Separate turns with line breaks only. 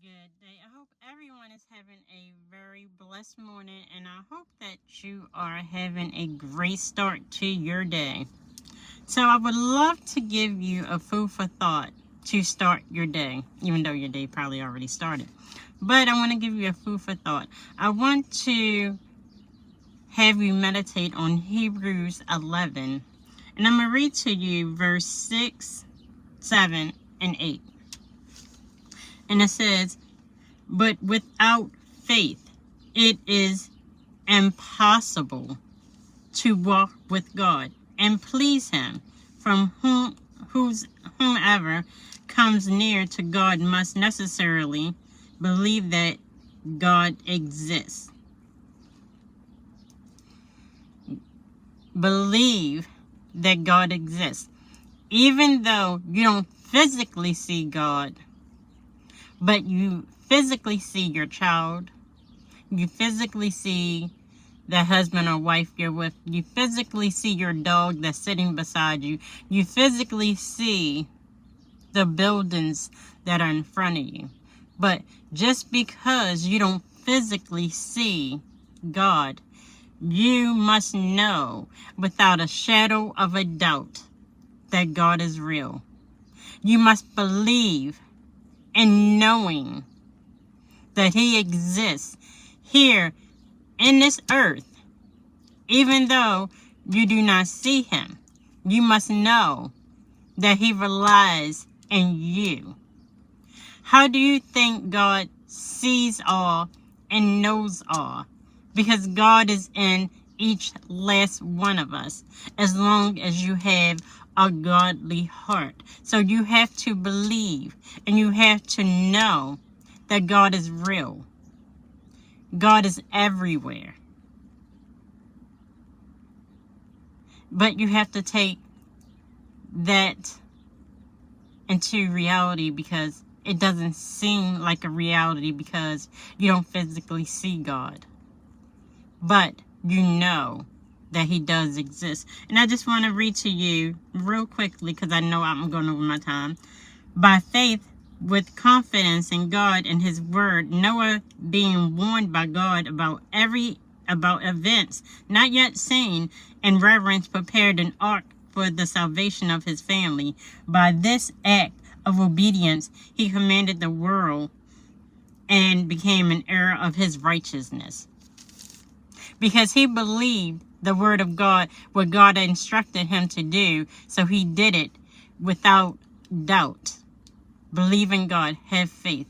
good day. I hope everyone is having a very blessed morning, and I hope that you are having a great start to your day. So, I would love to give you a food for thought to start your day, even though your day probably already started. But I want to give you a food for thought. I want to have you meditate on Hebrews 11, and I'm going to read to you verse 6, 7, and 8. And it says, "But without faith, it is impossible to walk with God and please Him. From whomever comes near to God must necessarily believe that God exists." Believe that God exists. Even though you don't physically see God, but you physically see your child, you physically see the husband or wife you're with, you physically see your dog that's sitting beside you, you physically see the buildings that are in front of you. But just because you don't physically see God, you must know without a shadow of a doubt that God is real. You must believe in knowing that He exists here in this earth. Even though you do not see Him, you must know that He relies in you. How do you think God sees all and knows all? Because God is in each last one of us, as long as you have a godly heart. So you have to believe and you have to know that God is real. God is everywhere. But you have to take that into reality, because it doesn't seem like a reality because you don't physically see God. But you know that He does exist. And I just want to read to you real quickly, because I know I'm going over my time. "By faith, with confidence in God and His word, Noah, being warned by God about events not yet seen, in reverence prepared an ark for the salvation of his family. By this act of obedience, he commanded the world and became an heir of His righteousness." Because he believed the word of God, what God instructed him to do, so he did it without doubt. Believe in God, have faith.